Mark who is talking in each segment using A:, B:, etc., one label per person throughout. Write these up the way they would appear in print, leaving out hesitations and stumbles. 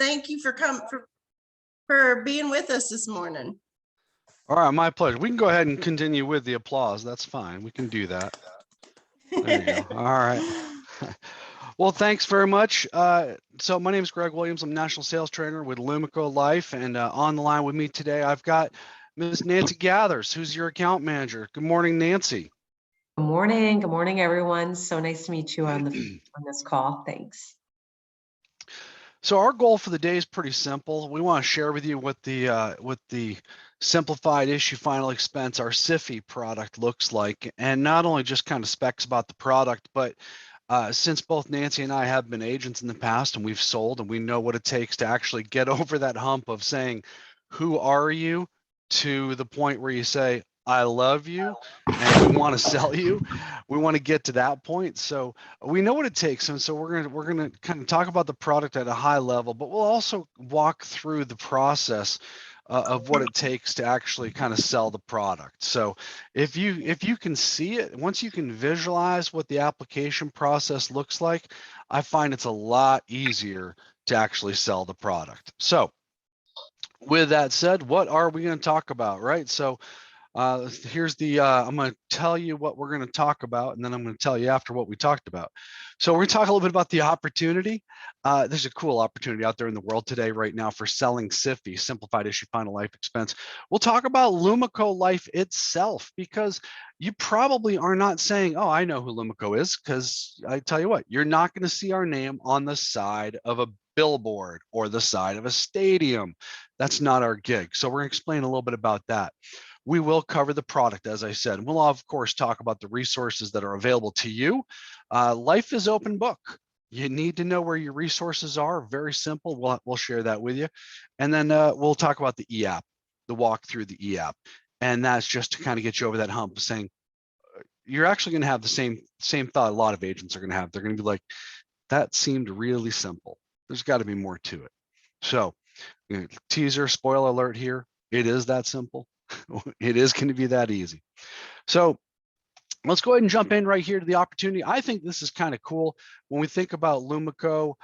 A: Thank you for being with us this morning.
B: All right, my pleasure. We can go ahead and continue with the applause. That's fine. We can do that. There you go. All right. Well, thanks very much. So my name is Greg Williams. I'm National Sales Trainer with Lumico Life. And on the line with me today, I've got Ms. Nancy Gathers, who's your account manager. Good morning, Nancy.
C: Good morning. Good morning, everyone. So nice to meet you on this call. Thanks.
B: So our goal for the day is pretty simple. We want to share with you what the Simplified Issue Final Expense, our SIFI product, looks like, and not only just kind of specs about the product, but since both Nancy and I have been agents in the past and we've sold and we know what it takes to actually get over that hump of saying, who are you, to the point where you say, I love you and we want to sell you. We want to get to that point. So we know what it takes. And so we're gonna kind of talk about the product at a high level, but we'll also walk through the process of what it takes to actually kind of sell the product. So if you can see it, once you can visualize what the application process looks like, I find it's a lot easier to actually sell the product. So with that said, what are we going to talk about, right? So here's the I'm going to tell you what we're going to talk about, and then I'm going to tell you after what we talked about. So we're going to talk a little bit about the opportunity. There's a cool opportunity out there in the world today right now for selling SIFI, Simplified Issue Final Life Expense. We'll talk about Lumico Life itself, because you probably are not saying, oh, I know who Lumico is, because I tell you what, you're not going to see our name on the side of a billboard or the side of a stadium. That's not our gig. So we're going to explain a little bit about that. We will cover the product, as I said. We'll, of course, talk about the resources that are available to you. Life is open book. You need to know where your resources are. Very simple. We'll share that with you. And then we'll talk about the e-app, the walk through the e-app. And that's just to kind of get you over that hump of saying, you're actually going to have the same thought a lot of agents are going to have. They're going to be like, that seemed really simple. There's got to be more to it. So, teaser, spoiler alert here. It is that simple. It is going to be that easy. So let's go ahead and jump in right here to the opportunity. I think this is kind of cool when we think about Lumico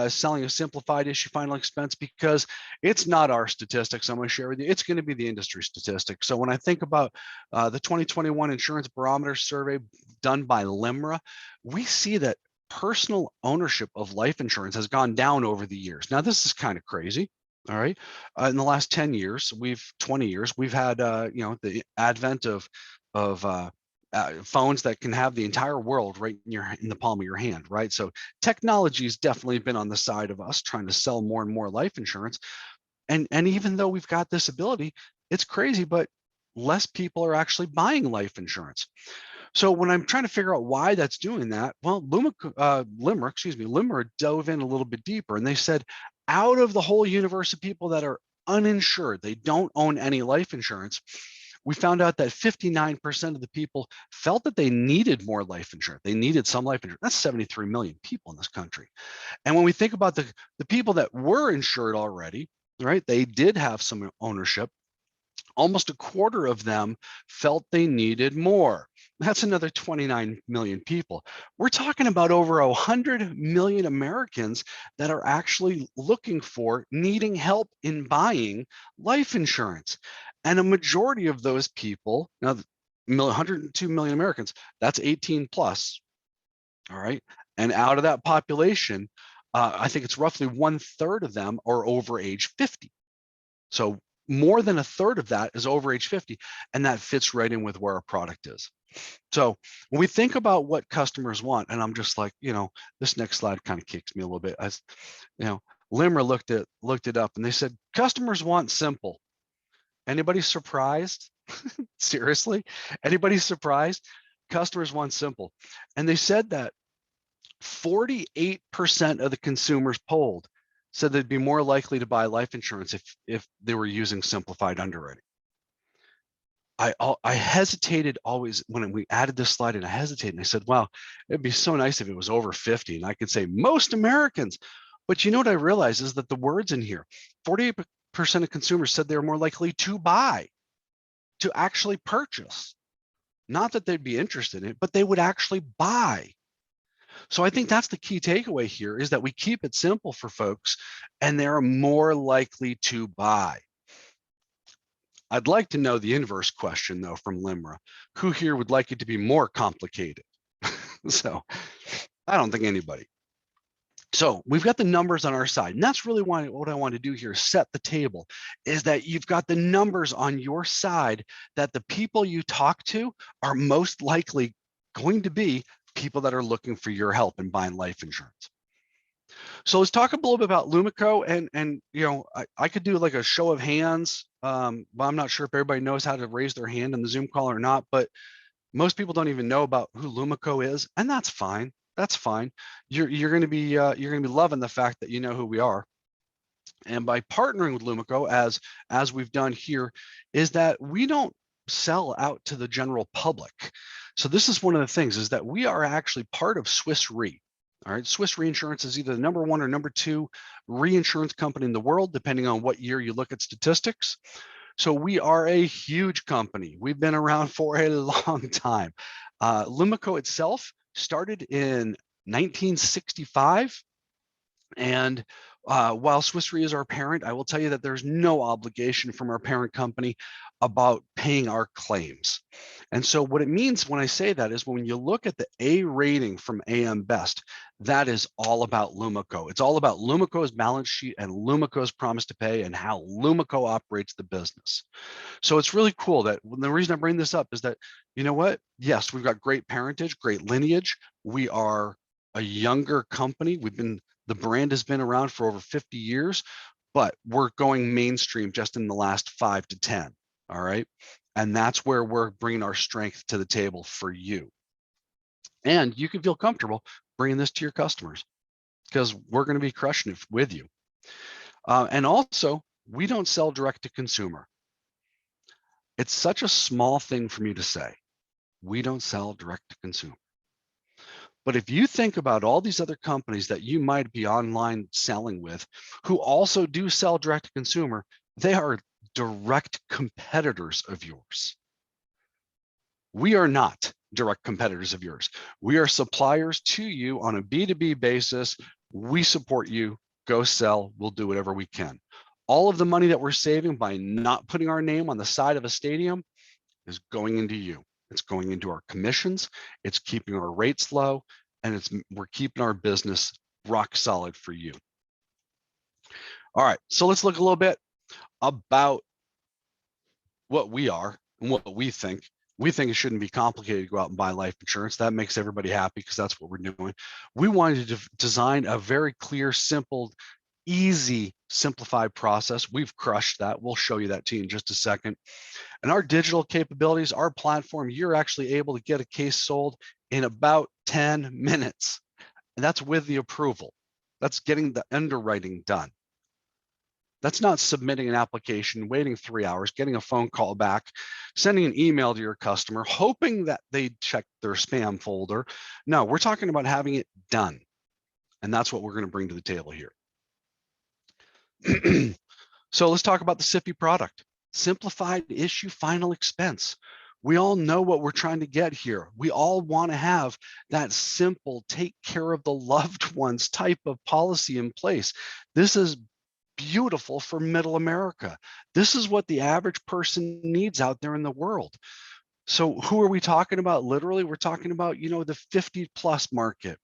B: selling a simplified issue final expense, because it's not our statistics I'm going to share with you. It's going to be the industry statistics. So when I think about the 2021 Insurance Barometer survey done by LIMRA, we see that personal ownership of life insurance has gone down over the years. Now, this is kind of crazy. All right. In the last 10 years, 20 years, we've had, the advent of phones that can have the entire world right in the palm of your hand, right? So technology has definitely been on the side of us trying to sell more and more life insurance. And even though we've got this ability, it's crazy, but less people are actually buying life insurance. So when I'm trying to figure out why that's doing that, well, LIMRA dove in a little bit deeper, and they said, out of the whole universe of people that are uninsured, they don't own any life insurance, we found out that 59% of the people felt that they needed more life insurance. They needed some life insurance. That's 73 million people in this country. And when we think about the people that were insured already, right, they did have some ownership. Almost a quarter of them felt they needed more. That's another 29 million people. We're talking about over 100 million Americans that are actually looking for, needing help in buying life insurance. And a majority of those people, now 102 million Americans, that's 18 plus, all right? And out of that population, I think it's roughly 1/3 of them are over age 50. So more than 1/3 of that is over age 50, and that fits right in with where our product is. So when we think about what customers want, and I'm just like, this next slide kind of kicks me a little bit. As LIMRA looked it up, and they said customers want simple. Anybody surprised? Seriously, anybody surprised? Customers want simple, and they said that 48% of the consumers polled said they'd be more likely to buy life insurance if they were using simplified underwriting. I hesitated always when we added this slide, and I hesitated, and I said, wow, it'd be so nice if it was over 50 and I could say most Americans. But you know what I realized is that the words in here, 48% of consumers said they were more likely to buy, to actually purchase. Not that they'd be interested in it, but they would actually buy. So I think that's the key takeaway here, is that we keep it simple for folks and they're more likely to buy. I'd like to know the inverse question though from Limra. Who here would like it to be more complicated? So I don't think anybody. So we've got the numbers on our side, and that's really what I want to do here is set the table, is that you've got the numbers on your side, that the people you talk to are most likely going to be people that are looking for your help in buying life insurance. So let's talk a little bit about Lumico, and I could do like a show of hands, but I'm not sure if everybody knows how to raise their hand in the Zoom call or not, but most people don't even know about who Lumico is, and that's fine. That's fine. You're going to be loving the fact that you know who we are. And by partnering with Lumico, as we've done here, is that we don't sell out to the general public. So this is one of the things, is that we are actually part of Swiss Re. All right, Swiss Reinsurance is either the number 1 or number 2 reinsurance company in the world, depending on what year you look at statistics. So we are a huge company. We've been around for a long time. Lumico itself started in 1965. And while Swiss Re is our parent, I will tell you that there's no obligation from our parent company about paying our claims. And so what it means when I say that is, when you look at the A rating from AM Best, that is all about Lumico. It's all about Lumico's balance sheet and Lumico's promise to pay and how Lumico operates the business. So it's really cool that the reason I bring this up is that, you know what? Yes, we've got great parentage, great lineage. We are a younger company. The brand has been around for over 50 years, but we're going mainstream just in the last 5 to 10. All right. And that's where we're bringing our strength to the table for you. And you can feel comfortable bringing this to your customers, because we're going to be crushing it with you. And also, we don't sell direct to consumer. It's such a small thing for me to say. We don't sell direct to consumer. But if you think about all these other companies that you might be online selling with, who also do sell direct to consumer, they are direct competitors of yours. We are not direct competitors of yours. We are suppliers to you on a B2B basis. We support you. Go sell. We'll do whatever we can. All of the money that we're saving by not putting our name on the side of a stadium is going into you. It's going into our commissions. It's keeping our rates low, and we're keeping our business rock solid for you. All right, so let's look a little bit about what we are and what we think. We think it shouldn't be complicated to go out and buy life insurance. That makes everybody happy, because that's what we're doing. We wanted to design a very clear, simple, easy, simplified process. We've crushed that. We'll show you that to you in just a second. And our digital capabilities, our platform, you're actually able to get a case sold in about 10 minutes. And that's with the approval. That's getting the underwriting done. That's not submitting an application, waiting 3 hours, getting a phone call back, sending an email to your customer, hoping that they check their spam folder. No, we're talking about having it done. And that's what we're going to bring to the table here. So let's talk about the SIFI product. Simplified issue final expense. We all know what we're trying to get here. We all want to have that simple, take care of the loved ones type of policy in place. This is beautiful for middle America. This is what the average person needs out there in the world. So who are we talking about? Literally, we're talking about, the 50+ market.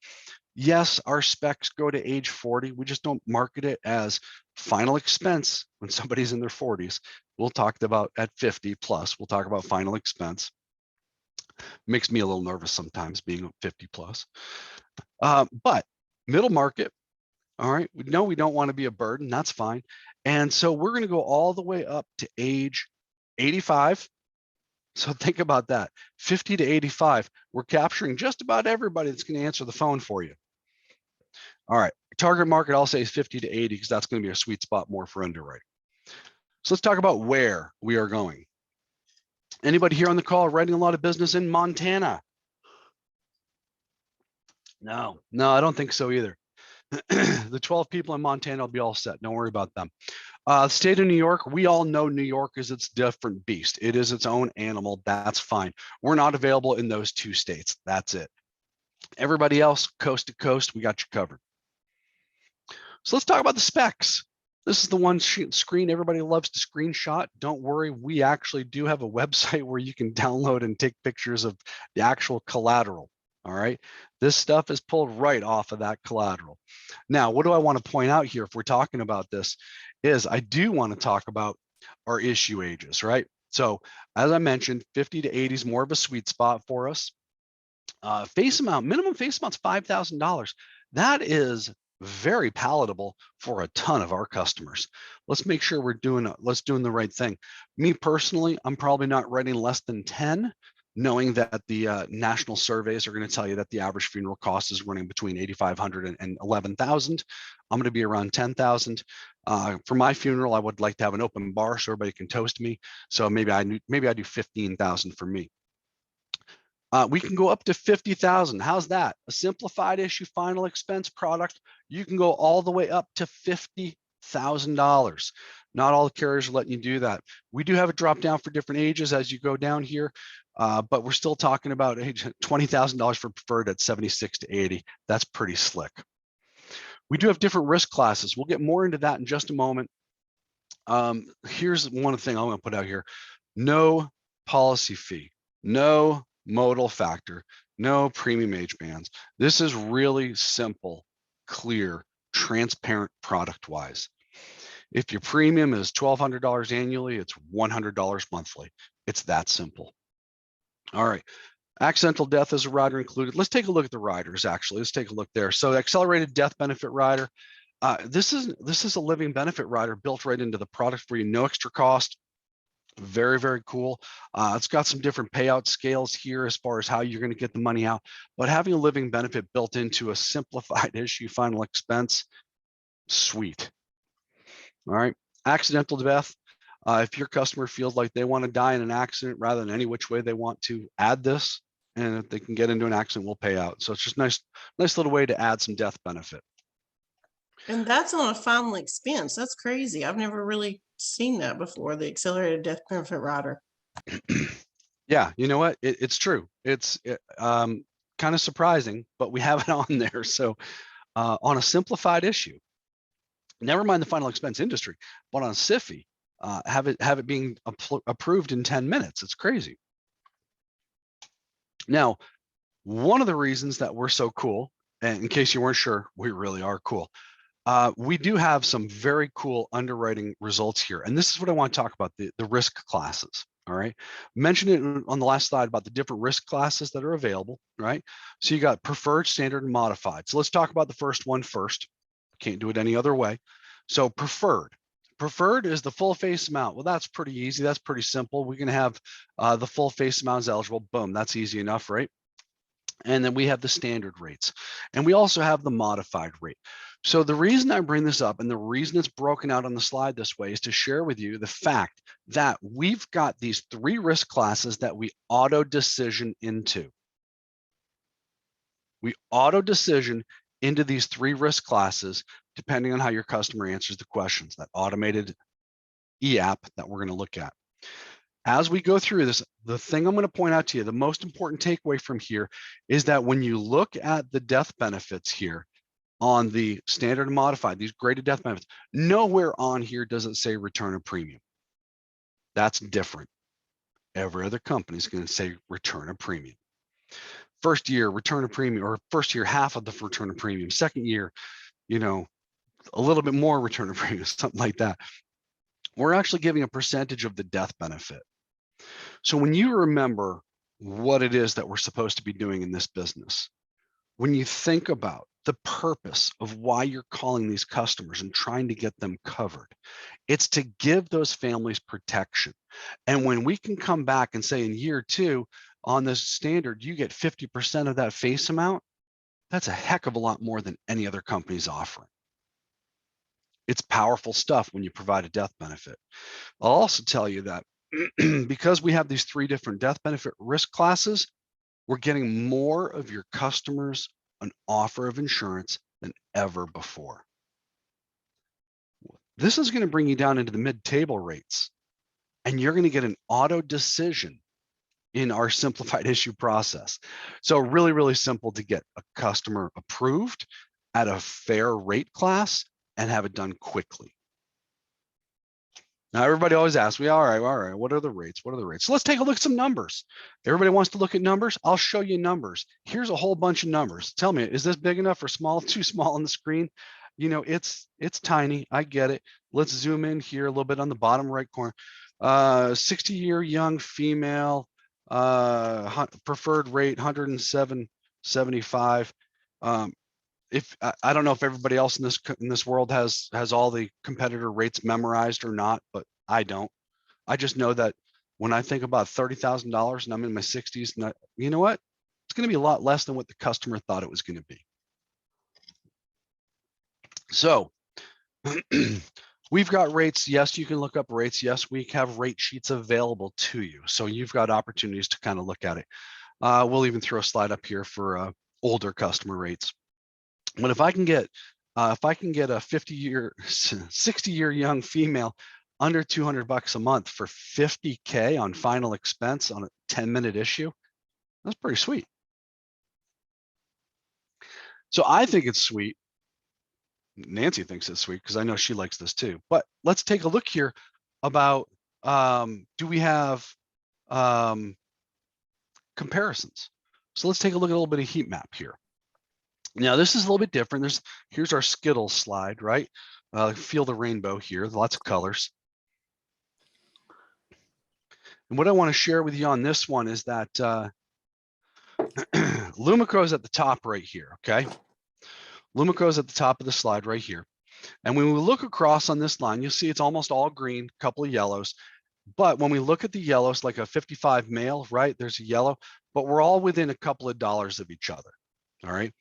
B: Yes, our specs go to age 40. We just don't market it as final expense when somebody's in their 40s. We'll talk about at 50+. We'll talk about final expense. Makes me a little nervous sometimes being 50+. But middle market, all right, we know we don't want to be a burden. That's fine. And so we're going to go all the way up to age 85. So think about that, 50 to 85. We're capturing just about everybody that's going to answer the phone for you. All right, target market, I'll say is 50 to 80, because that's going to be a sweet spot more for underwriting. So let's talk about where we are going. Anybody here on the call writing a lot of business in Montana? No, I don't think so either. The 12 people in Montana will be all set. Don't worry about them. State of New York, we all know New York is its different beast. It is its own animal. That's fine. We're not available in those 2 states. That's it. Everybody else, coast to coast, we got you covered. So let's talk about the specs. This is the one screen everybody loves to screenshot. Don't worry, we actually do have a website where you can download and take pictures of the actual collateral. All right, this stuff is pulled right off of that collateral. Now, what do I want to point out here if we're talking about this is I do want to talk about our issue ages, right? So as I mentioned, 50 to 80 is more of a sweet spot for us. Face amount, minimum face amount's $5,000. That is very palatable for a ton of our customers. Let's make sure we're doing the right thing. Me personally, I'm probably not writing less than 10, knowing that the national surveys are going to tell you that the average funeral cost is running between 8,500 and 11,000. I'm going to be around 10,000. For my funeral, I would like to have an open bar so everybody can toast me. So maybe I do 15,000 for me. We can go up to 50,000. How's that? A simplified issue final expense product. You can go all the way up to $50,000. Not all the carriers are letting you do that. We do have a drop down for different ages as you go down here, but we're still talking about $20,000 for preferred at 76 to 80. That's pretty slick. We do have different risk classes. We'll get more into that in just a moment. Here's one thing I'm going to put out here. No policy fee, no modal factor, no premium age bands. This is really simple, clear, transparent product wise. If your premium is $1,200 annually, it's $100 monthly. It's that simple. All right. Accidental death is a rider included. Let's take a look at the riders, actually. Let's take a look there. So the accelerated death benefit rider, this is a living benefit rider built right into the product for you, no extra cost. Very, very cool. It's got some different payout scales here as far as how you're going to get the money out, but having a living benefit built into a simplified issue final expense, sweet. All right. Accidental death. If your customer feels like they want to die in an accident rather than any which way they want to, add this, and if they can get into an accident, we'll pay out. So it's just nice little way to add some death benefit.
A: And that's on a final expense. That's crazy. I've never really seen that before, the accelerated death benefit rider.
B: Yeah, you know what? It's true. It's kind of surprising, but we have it on there. So on a simplified issue, never mind the final expense industry, but on SIFI, have it being approved in 10 minutes. It's crazy. Now, one of the reasons that we're so cool, and in case you weren't sure, we really are cool. We do have some very cool underwriting results here. And this is what I want to talk about, the risk classes. All right. Mentioned it on the last slide about the different risk classes that are available, right? So you got preferred, standard, and modified. So let's talk about the first one first. Can't do it any other way. So preferred. Preferred is the full face amount. Well, that's pretty easy. That's pretty simple. We can have the full face amount is eligible. Boom. That's easy enough, right? And then we have the standard rates. And we also have the modified rate. So the reason I bring this up and the reason it's broken out on the slide this way is to share with you the fact that we've got these 3 risk classes that we auto decision into. We auto decision into these 3 risk classes, depending on how your customer answers the questions, that automated e-app that we're going to look at. As we go through this, the thing I'm going to point out to you, the most important takeaway from here is that when you look at the death benefits here on the standard and modified, these graded death benefits, nowhere on here does it say return of premium. That's different. Every other company is going to say return of premium. First year, return of premium, or first year, half of the return of premium. Second year, you know, a little bit more return of premium, something like that. We're actually giving a percentage of the death benefit. So when you remember what it is that we're supposed to be doing in this business, when you think about the purpose of why you're calling these customers and trying to get them covered, it's to give those families protection. And when we can come back and say in year 2 on this standard, you get 50% of that face amount, that's a heck of a lot more than any other company's offering. It's powerful stuff when you provide a death benefit. I'll also tell you that because we have these 3 different death benefit risk classes, we're getting more of your customers an offer of insurance than ever before. This is going to bring you down into the mid-table rates, and you're going to get an auto decision in our simplified issue process. So really, really simple to get a customer approved at a fair rate class and have it done quickly. Now, everybody always asks me, all right, what are the rates? What are the rates? So let's take a look at some numbers. Everybody wants to look at numbers. I'll show you numbers. Here's a whole bunch of numbers. Tell me, is this big enough or small? Too small on the screen? You know, it's tiny. I get it. Let's zoom in here a little bit on the bottom right corner. 60-year young female, preferred rate 107.75. If I don't know if everybody else in this world has all the competitor rates memorized or not, but I don't. I just know that when I think about $30,000 and I'm in my 60s, and you know what? It's going to be a lot less than what the customer thought it was going to be. So we've got rates. Yes, you can look up rates. Yes, we have rate sheets available to you. So you've got opportunities to kind of look at it. We'll even throw a slide up here for older customer rates. But if I can get a 60-year young female under $200 a month for $50K on final expense on a 10-minute issue, that's pretty sweet. So I think it's sweet. Nancy thinks it's sweet because I know she likes this too. But let's take a look here about do we have comparisons? So let's take a look at a little bit of heat map here. Now this is a little bit different. Here's our Skittles slide, right? Feel the rainbow here, lots of colors. And what I want to share with you on this one is that Lumico is at the top right here, okay? Lumico is at the top of the slide right here. And when we look across on this line, you'll see it's almost all green, a couple of yellows. But when we look at the yellows, like a 55 male, right? There's a yellow, but we're all within a couple of dollars of each other, all right?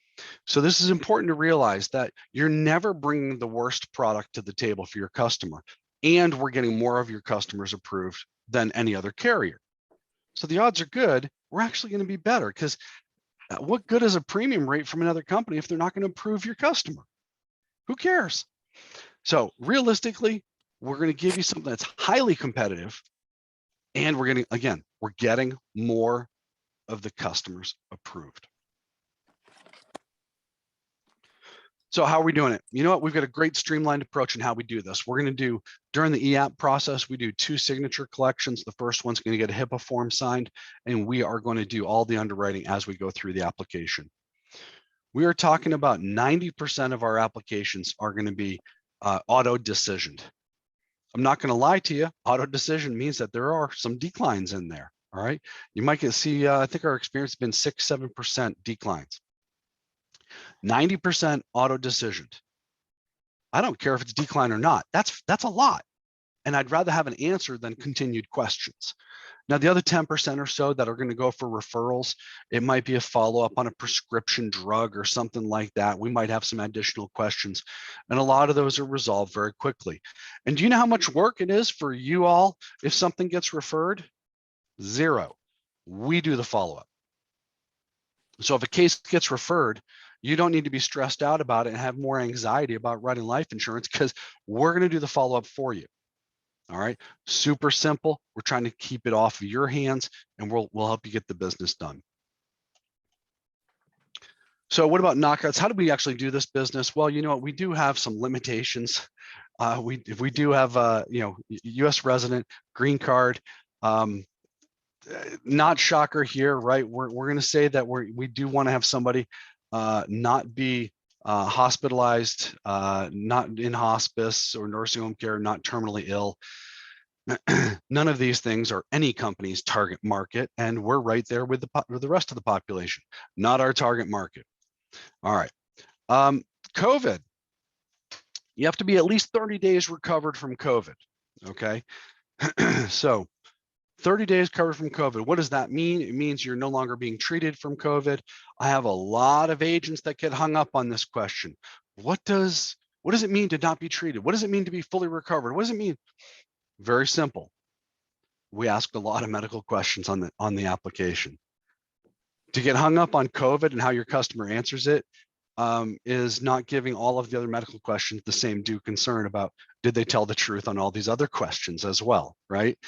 B: So this is important to realize that you're never bringing the worst product to the table for your customer, and we're getting more of your customers approved than any other carrier. So the odds are good. We're actually going to be better because what good is a premium rate from another company if they're not going to approve your customer? Who cares? So realistically, we're going to give you something that's highly competitive, and we're getting more of the customers approved. So how are we doing it? You know what? We've got a great streamlined approach in how we do this. We're going to do, during the e-app process, we do 2 signature collections. The first one's going to get a HIPAA form signed, and we are going to do all the underwriting as we go through the application. We are talking about 90% of our applications are going to be auto-decisioned. I'm not going to lie to you. Auto-decision means that there are some declines in there, all right? You might see, I think our experience has been 6-7% declines. 90% auto-decisioned. I don't care if it's decline or not. That's a lot. And I'd rather have an answer than continued questions. Now, the other 10% or so that are going to go for referrals, it might be a follow-up on a prescription drug or something like that. We might have some additional questions. And a lot of those are resolved very quickly. And do you know how much work it is for you all if something gets referred? 0. We do the follow-up. So if a case gets referred, you don't need to be stressed out about it and have more anxiety about writing life insurance because we're going to do the follow-up for you. All right, super simple. We're trying to keep it off of your hands, and we'll help you get the business done. So what about knockouts? How do we actually do this business? Well, you know what, we do have some limitations. If we do have U.S. resident, green card, not shocker here, right? We're going to say that we do want to have somebody not be hospitalized, not in hospice or nursing home care, not terminally ill. None of these things are any company's target market, and we're right there with the rest of the population, not our target market. All right, COVID. You have to be at least 30 days recovered from COVID, okay? So 30 days covered from COVID. What does that mean? It means you're no longer being treated from COVID. I have a lot of agents that get hung up on this question. What does it mean to not be treated? What does it mean to be fully recovered? What does it mean? Very simple. We ask a lot of medical questions on the application. To get hung up on COVID and how your customer answers it, is not giving all of the other medical questions the same due concern about did they tell the truth on all these other questions as well, right?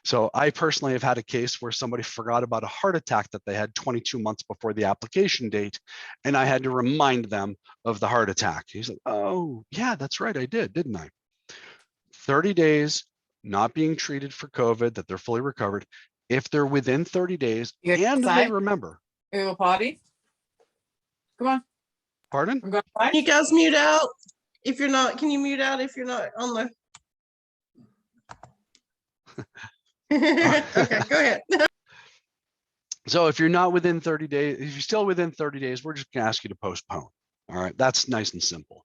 B: So I personally have had a case where somebody forgot about a heart attack that they had 22 months before the application date, and I had to remind them of the heart attack. He's like, oh, yeah, that's right, I did, didn't I? 30 days not being treated for COVID, that they're fully recovered. If they're within 30 days and they remember.
D: You go potty? Come on.
B: Pardon?
D: I'm going
A: Can you guys mute out? If you're not, can you mute out if you're not on the? Okay, go ahead.
B: So if you're not within 30 days, if you're still within 30 days, we're just gonna ask you to postpone. All right, that's nice and simple.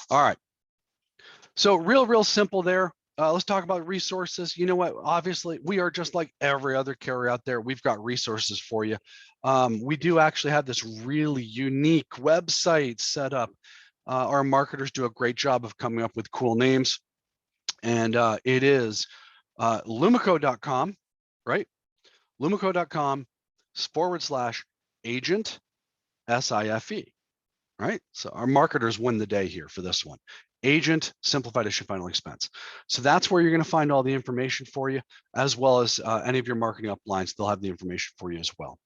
B: All right. So real simple there. Let's talk about resources. You know what? Obviously, we are just like every other carrier out there. We've got resources for you. We do actually have this really unique website set up. Our marketers do a great job of coming up with cool names. And it is lumico.com, right? lumico.com/agent SIFE, right? So our marketers win the day here for this one. Agent Simplified Issue Final Expense. So that's where you're going to find all the information for you, as well as any of your marketing uplines. They'll have the information for you as well.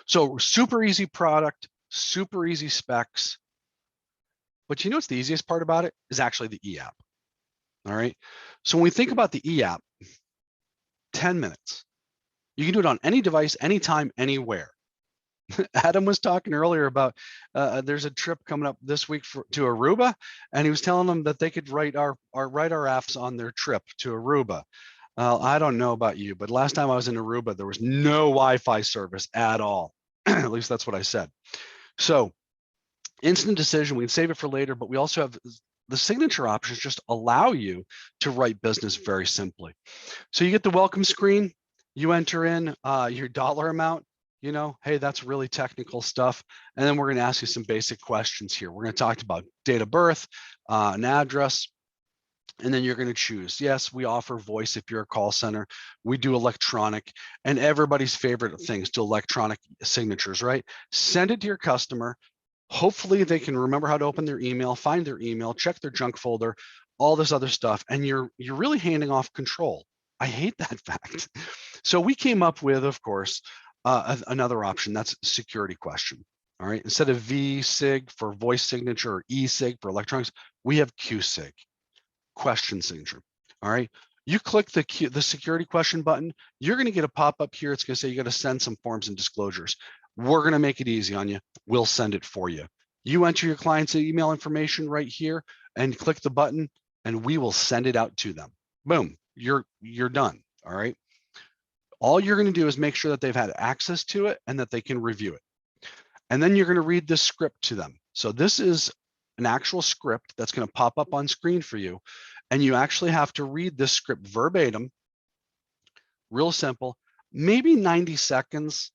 B: So super easy product, super easy specs. But you know what's the easiest part about it is actually the e-app. All right. So when we think about the e-app, 10 minutes. You can do it on any device, anytime, anywhere. Adam was talking earlier about there's a trip coming up this week to Aruba, and he was telling them that they could write our apps on their trip to Aruba. I don't know about you, but last time I was in Aruba, there was no Wi-Fi service at all. At least that's what I said. So instant decision, we can save it for later, but we also have the signature options just allow you to write business very simply. So you get the welcome screen, you enter in your dollar amount, you know, hey, that's really technical stuff. And then we're going to ask you some basic questions here. We're going to talk about date of birth, an address, and then you're going to choose. Yes, we offer voice if you're a call center. We do electronic, and everybody's favorite things do electronic signatures, right? Send it to your customer. Hopefully they can remember how to open their email, find their email, check their junk folder, all this other stuff, and you're really handing off control. I hate that fact. So we came up with, of course, another option. That's security question. All right. Instead of VSIG for voice signature or eSig for electronics, we have QSig, question signature. All right. You click the security question button, you're going to get a pop-up here. It's going to say you got to send some forms and disclosures. We're going to make it easy on you. We'll send it for you. You enter your client's email information right here and click the button, and we will send it out to them. Boom, you're done. All right. All you're going to do is make sure that they've had access to it and that they can review it. And then you're going to read the script to them. So this is an actual script that's going to pop up on screen for you. And you actually have to read this script verbatim, real simple, maybe 90 seconds.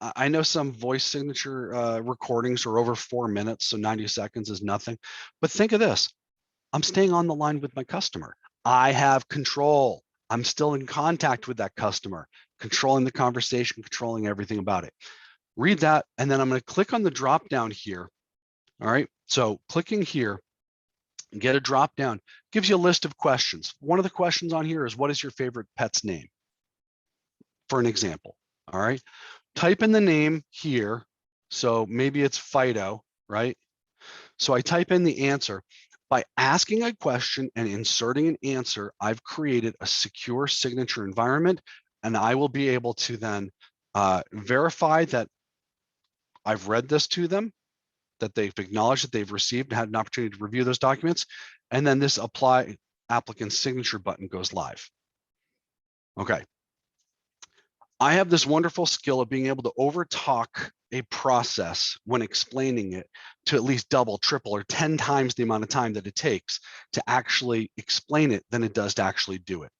B: I know some voice signature recordings are over 4 minutes, so 90 seconds is nothing. But think of this. I'm staying on the line with my customer. I have control. I'm still in contact with that customer, controlling the conversation, controlling everything about it. Read that, and then I'm going to click on the drop down here. All right, so clicking here, get a drop down, gives you a list of questions. One of the questions on here is, what is your favorite pet's name? For an example, all right? Type in the name here. So maybe it's Fido, right? So I type in the answer. By asking a question and inserting an answer, I've created a secure signature environment, and I will be able to then verify that I've read this to them, that they've acknowledged that they've received and had an opportunity to review those documents, and then this apply applicant signature button goes live. Okay. I have this wonderful skill of being able to overtalk a process when explaining it to at least double, triple, or 10 times the amount of time that it takes to actually explain it than it does to actually do it.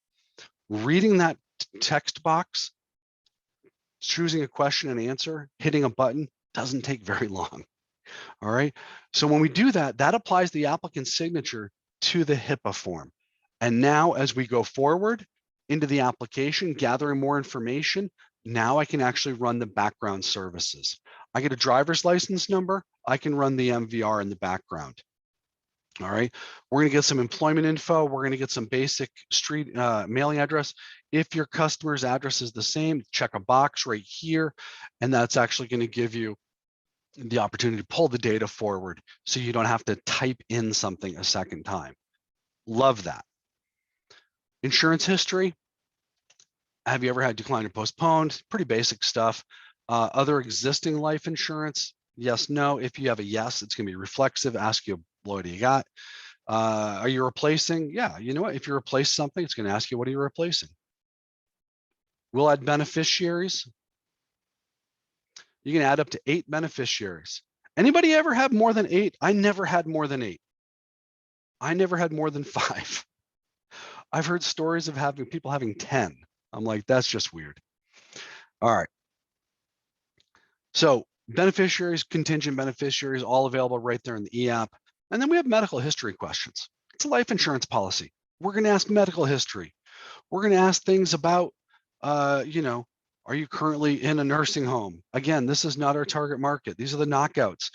B: Reading that text box, choosing a question and answer, hitting a button doesn't take very long. All right. So when we do that, that applies the applicant's signature to the HIPAA form. And now as we go forward into the application, gathering more information, Now I can actually run the background services. I get a driver's license number, I can run the MVR in the background. All right, we're going to get some employment info. We're going to get some basic street mailing address. If your customer's address is the same, check a box right here, and that's actually going to give you the opportunity to pull the data forward so you don't have to type in something a second time. Love that. Insurance history. Have you ever had declined or postponed? Pretty basic stuff. Other existing life insurance? Yes, no. If you have a yes, it's going to be reflexive. Ask you, what do you got? Are you replacing? Yeah, you know what? If you replace something, it's going to ask you, what are you replacing? We'll add beneficiaries. You can add up to 8 beneficiaries. Anybody ever have more than 8? I never had more than 8. I never had more than 5. I've heard stories of having people having 10. I'm like, that's just weird. All right. So beneficiaries, contingent beneficiaries, all available right there in the e-app. And then we have medical history questions. It's a life insurance policy. We're going to ask medical history. We're going to ask things about, you know, are you currently in a nursing home? Again, this is not our target market. These are the knockouts.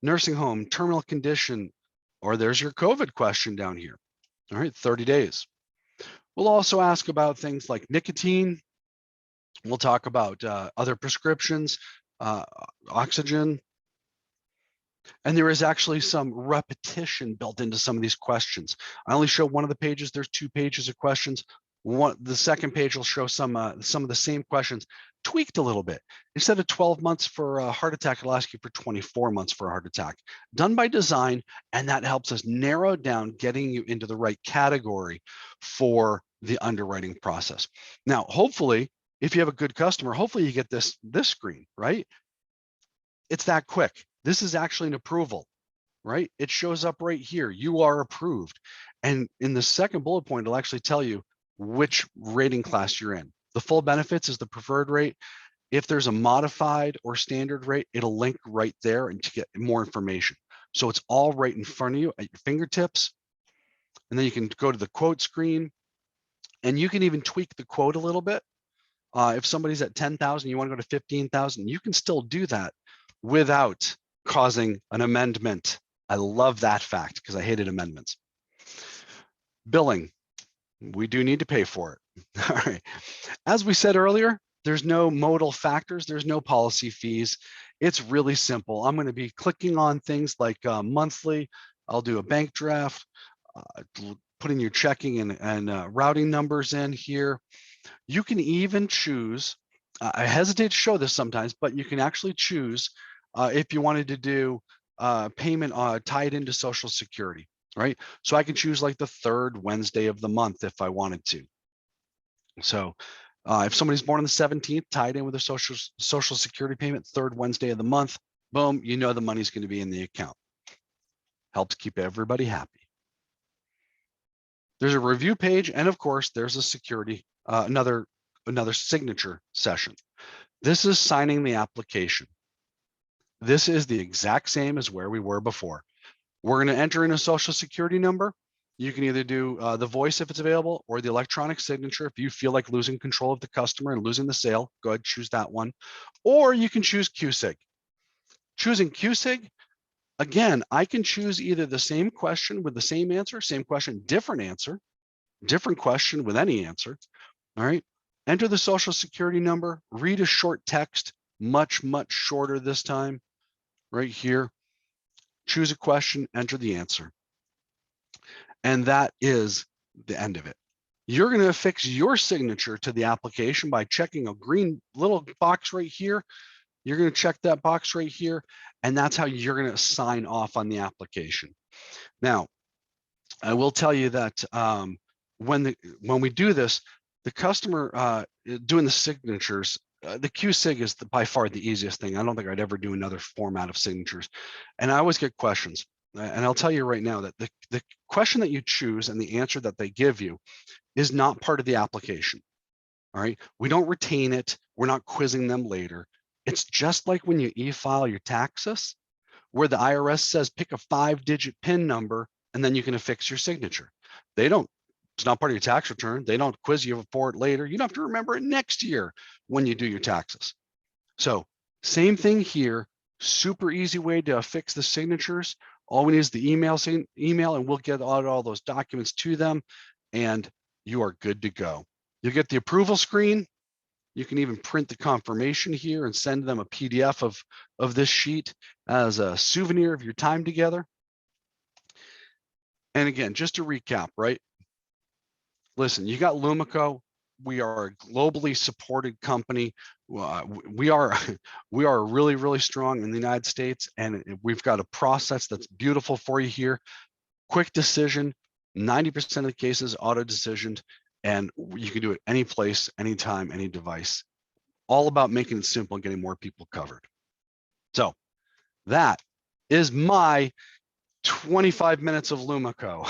B: Nursing home, terminal condition, or there's your COVID question down here. All right, 30 days. We'll also ask about things like nicotine. We'll talk about other prescriptions, oxygen. And there is actually some repetition built into some of these questions. I only show one of the pages. There's 2 pages of questions. The second page will show some of the same questions tweaked a little bit. Instead of 12 months for a heart attack, it'll ask you for 24 months for a heart attack. Done by design, and that helps us narrow down getting you into the right category for the underwriting process. Now, hopefully, if you have a good customer, hopefully you get this screen, right? It's that quick. This is actually an approval, right? It shows up right here. You are approved. And in the second bullet point, it'll actually tell you which rating class you're in. The full benefits is the preferred rate. If there's a modified or standard rate, it'll link right there and to get more information. So it's all right in front of you at your fingertips. And then you can go to the quote screen, and you can even tweak the quote a little bit. If somebody's at 10,000, you want to go to 15,000, you can still do that without causing an amendment. I love that fact because I hated amendments. Billing, we do need to pay for it. All right. As we said earlier, there's no modal factors. There's no policy fees. It's really simple. I'm going to be clicking on things like monthly. I'll do a bank draft, put in your checking and routing numbers in here. You can even choose, I hesitate to show this sometimes, but you can actually choose if you wanted to do payment tied into Social Security, right? So I can choose like the 3rd Wednesday of the month if I wanted to. So if somebody's born on the 17th, tied in with a Social Security payment, 3rd Wednesday of the month, boom, you know the money's going to be in the account. Helps keep everybody happy. There's a review page, and of course, there's a security, another signature session. This is signing the application. This is the exact same as where we were before. We're going to enter in a Social Security number. You can either do the voice if it's available, or the electronic signature if you feel like losing control of the customer and losing the sale. Go ahead, choose that one. Or you can choose QSIG. Choosing QSIG, again, I can choose either the same question with the same answer, same question, different answer, different question with any answer. All right. Enter the Social Security number, read a short text, much, much shorter this time, right here. Choose a question, enter the answer. And that is the end of it. You're going to affix your signature to the application by checking a green little box right here. You're going to check that box right here, and that's how you're going to sign off on the application. Now, I will tell you that when we do this, the customer doing the signatures, the QSIG is by far the easiest thing. I don't think I'd ever do another format of signatures. And I always get questions. And I'll tell you right now that the question that you choose and the answer that they give you is not part of the application. All right. We don't retain it. We're not quizzing them later. It's just like when you e-file your taxes, where the IRS says pick a 5-digit PIN number and then you can affix your signature. They don't It's not part of your tax return. They don't quiz you for it later. You don't have to remember it next year when you do your taxes. So same thing here, super easy way to fix the signatures. All we need is the email and we'll get all those documents to them and you are good to go. You'll get the approval screen. You can even print the confirmation here and send them a PDF of this sheet as a souvenir of your time together. And again, just to recap, right? Listen, you got Lumico. We are a globally supported company. We are really, really strong in the United States, and we've got a process that's beautiful for you here. Quick decision, 90% of the cases auto decisioned, and you can do it any place, anytime, any device. All about making it simple and getting more people covered. So that is my 25 minutes of Lumico.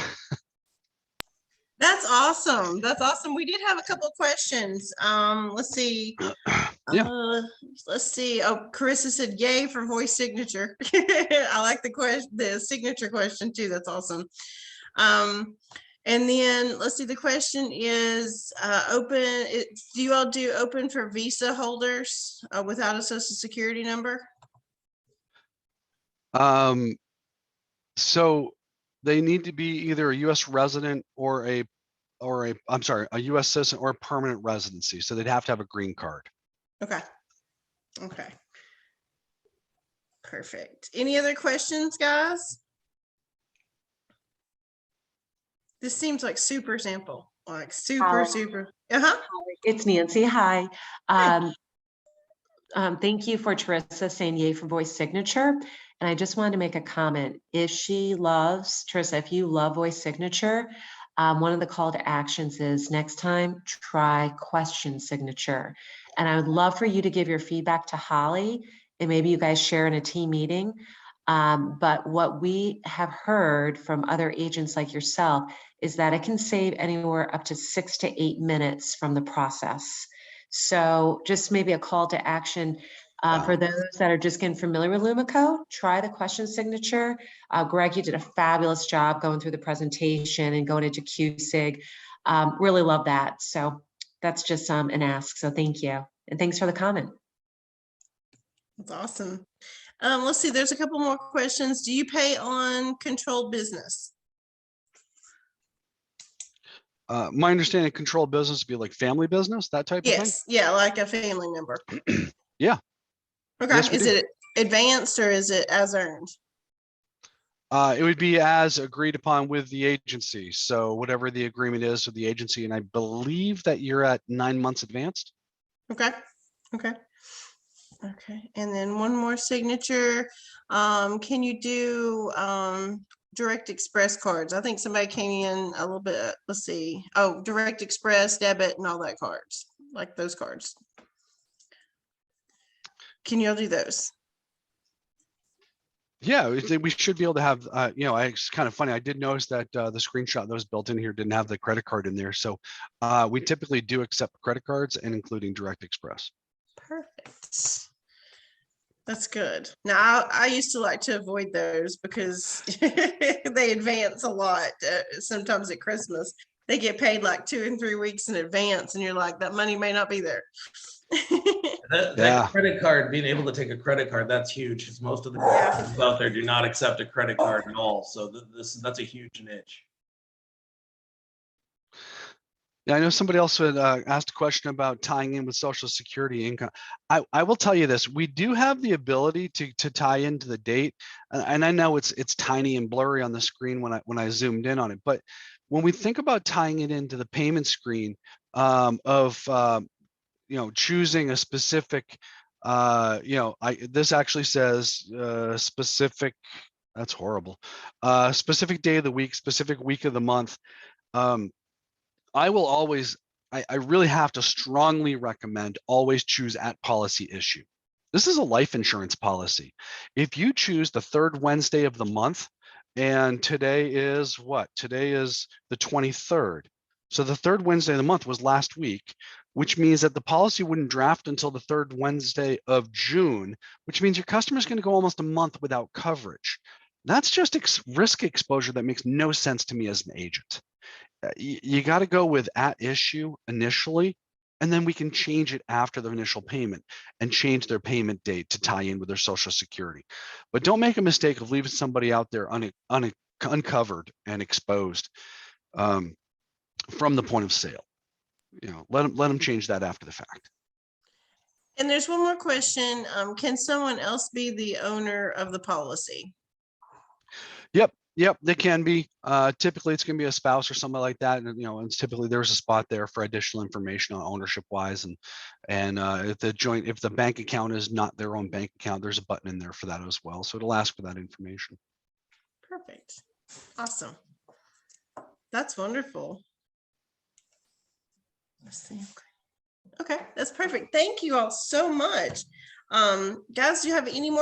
A: That's awesome. That's awesome. We did have a couple of questions. Let's see.
B: Yeah.
A: Let's see. Oh, Carissa said yay for voice signature. I like the signature question too. That's awesome. And then let's see, the question is do you all do open for visa holders without a social security number?
B: So they need to be either a U.S. resident or a U.S. citizen or a permanent residency. So they'd have to have a green card.
A: Okay. Okay. Perfect. Any other questions, guys? This seems like super simple, like super.
C: It's Nancy. Hi. Thank you for Teresa saying yay for voice signature. And I just wanted to make a comment. Teresa, if you love voice signature, one of the call to actions is next time, try question signature. And I would love for you to give your feedback to Holly and maybe you guys share in a team meeting. But what we have heard from other agents like yourself is that it can save anywhere up to 6 to 8 minutes from the process. So just maybe a call to action for those that are just getting familiar with Lumico, try the question signature. Greg, you did a fabulous job going through the presentation and going into QSIG. Really love that. So that's just an ask. So thank you. And thanks for the comment.
A: That's awesome. Let's see, there's a couple more questions. Do you pay on controlled business?
B: My understanding, controlled business would be like family business, that type of thing?
A: Yes, yeah, like a family member.
B: Yeah.
A: Okay,
B: Yes,
A: is it advanced or is it as earned?
B: It would be as agreed upon with the agency. So whatever the agreement is with the agency, and I believe that you're at 9 months advanced.
A: Okay, okay. Okay, and then one more signature. Can you do direct express cards? I think somebody came in a little bit, let's see. Oh, direct express, debit, and all that cards, like those cards. Can you all do those?
B: Yeah, we should be able to have, it's kind of funny. I did notice that the screenshot that was built in here didn't have the credit card in there. So we typically do accept credit cards and including direct express.
A: Perfect. That's good. Now, I used to like to avoid those because they advance a lot. Sometimes at Christmas, they get paid like 2 and 3 weeks in advance, and you're like, that money may not be there.
E: That credit card, being able to take a credit card, that's huge. Because most of the companies out there do not accept a credit card at all. So that's a huge niche.
B: Yeah, I know somebody else had asked a question about tying in with Social Security income. I will tell you this: we do have the ability to tie into the date, and I know it's tiny and blurry on the screen when I zoomed in on it. But when we think about tying it into the payment screen choosing a specific, this actually says specific. That's horrible. Specific day of the week, specific week of the month. I will always, I really have to strongly recommend always choose at policy issue. This is a life insurance policy. If you choose the third Wednesday of the month, and today is what? Today is the 23rd. So the third Wednesday of the month was last week, which means that the policy wouldn't draft until the third Wednesday of June, which means your customer is going to go almost a month without coverage. That's just risk exposure that makes no sense to me as an agent. You got to go with at issue initially, and then we can change it after the initial payment and change their payment date to tie in with their Social Security. But don't make a mistake of leaving somebody out there uncovered and exposed from the point of sale. Let them change that after the fact.
A: And there's one more question. Can someone else be the owner of the policy?
B: Yep, they can be. Typically, it's going to be a spouse or somebody like that, and and typically there's a spot there for additional information on ownership wise, and if the bank account is not their own bank account, there's a button in there for that as well. So it'll ask for that information.
A: Perfect. Awesome. That's wonderful. Let's see. Okay, that's perfect. Thank you all so much. Guys, do you have any more